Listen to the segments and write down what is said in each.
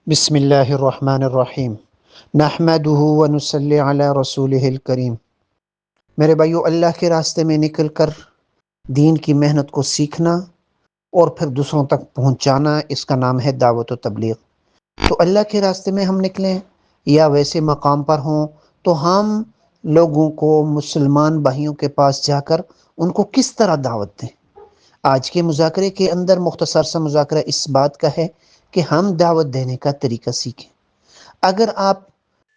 بسم اللہ الرحمن الرحیم نحمدہ ونصلی علی رسولہ الکریم۔ میرے بھائیو، اللہ کے راستے میں نکل کر دین کی محنت کو سیکھنا اور پھر دوسروں تک پہنچانا، اس کا نام ہے دعوت و تبلیغ۔ تو اللہ کے راستے میں ہم نکلیں یا ویسے مقام پر ہوں تو ہم لوگوں کو، مسلمان بھائیوں کے پاس جا کر ان کو کس طرح دعوت دیں۔ آج کے مذاکرے کے اندر مختصر سا مذاکرہ اس بات کا ہے کہ ہم دعوت دینے کا طریقہ سیکھیں۔ اگر آپ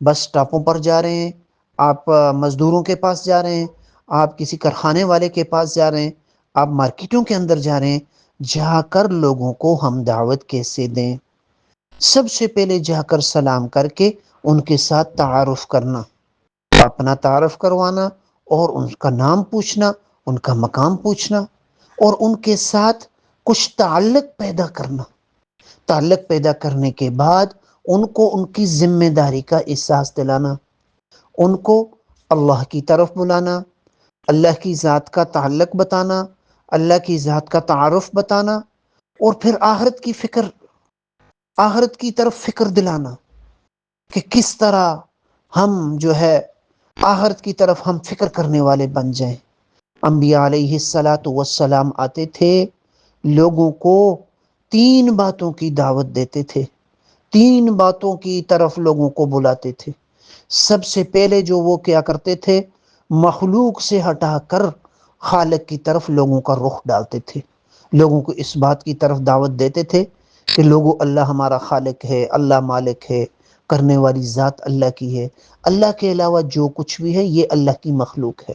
بس سٹاپوں پر جا رہے ہیں، آپ مزدوروں کے پاس جا رہے ہیں، آپ کسی کارخانے والے کے پاس جا رہے ہیں، آپ مارکیٹوں کے اندر جا رہے ہیں، جا کر لوگوں کو ہم دعوت کیسے دیں؟ سب سے پہلے جا کر سلام کر کے ان کے ساتھ تعارف کرنا، اپنا تعارف کروانا اور ان کا نام پوچھنا، ان کا مقام پوچھنا اور ان کے ساتھ کچھ تعلق پیدا کرنا۔ تعلق پیدا کرنے کے بعد ان کو ان کی ذمہ داری کا احساس دلانا، ان کو اللہ کی طرف بلانا، اللہ کی ذات کا تعلق بتانا، اللہ کی ذات کا تعارف بتانا، اور پھر آخرت کی طرف فکر دلانا کہ کس طرح ہم جو ہے آخرت کی طرف ہم فکر کرنے والے بن جائیں۔ انبیاء علیہ الصلاۃ والسلام آتے تھے، لوگوں کو تین باتوں کی دعوت دیتے تھے، تین باتوں کی طرف لوگوں کو بلاتے تھے۔ سب سے پہلے جو وہ کیا کرتے تھے، مخلوق سے ہٹا کر خالق کی طرف لوگوں کا رخ ڈالتے تھے، لوگوں کو اس بات کی طرف دعوت دیتے تھے کہ لوگوں، اللہ ہمارا خالق ہے، اللہ مالک ہے، کرنے والی ذات اللہ کی ہے، اللہ کے علاوہ جو کچھ بھی ہے یہ اللہ کی مخلوق ہے۔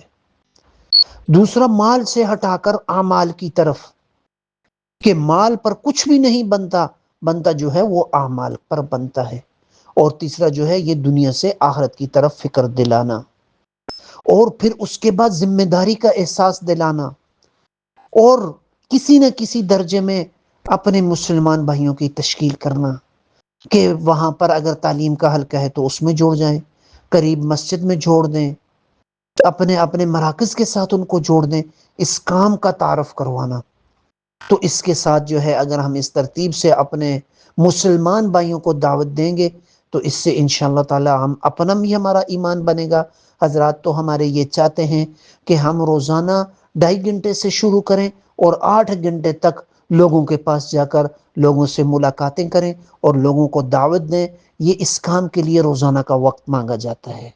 دوسرا، مال سے ہٹا کر اعمال کی طرف، کہ مال پر کچھ بھی نہیں بنتا، بنتا جو ہے وہ اعمال پر بنتا ہے۔ اور تیسرا جو ہے یہ دنیا سے آخرت کی طرف فکر دلانا، اور پھر اس کے بعد ذمہ داری کا احساس دلانا، اور کسی نہ کسی درجے میں اپنے مسلمان بھائیوں کی تشکیل کرنا کہ وہاں پر اگر تعلیم کا حلقہ ہے تو اس میں جوڑ جائیں، قریب مسجد میں جوڑ دیں، اپنے اپنے مراکز کے ساتھ ان کو جوڑ دیں، اس کام کا تعارف کروانا۔ تو اس کے ساتھ جو ہے اگر ہم اس ترتیب سے اپنے مسلمان بھائیوں کو دعوت دیں گے تو اس سے انشاءاللہ تعالی ہم اپنا بھی ہمارا ایمان بنے گا۔ حضرات تو ہمارے یہ چاہتے ہیں کہ ہم روزانہ 2.5 گھنٹے سے شروع کریں اور 8 گھنٹے تک لوگوں کے پاس جا کر لوگوں سے ملاقاتیں کریں اور لوگوں کو دعوت دیں۔ یہ اس کام کے لیے روزانہ کا وقت مانگا جاتا ہے۔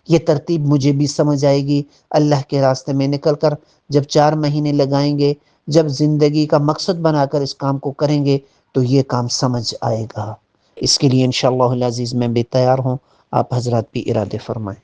یہ ترتیب مجھے بھی سمجھ آئے گی۔ اللہ کے راستے میں نکل کر جب 4 مہینے لگائیں گے، جب زندگی کا مقصد بنا کر اس کام کو کریں گے تو یہ کام سمجھ آئے گا۔ اس کے لیے انشاءاللہ العزیز میں بھی تیار ہوں، آپ حضرات بھی ارادے فرمائیں۔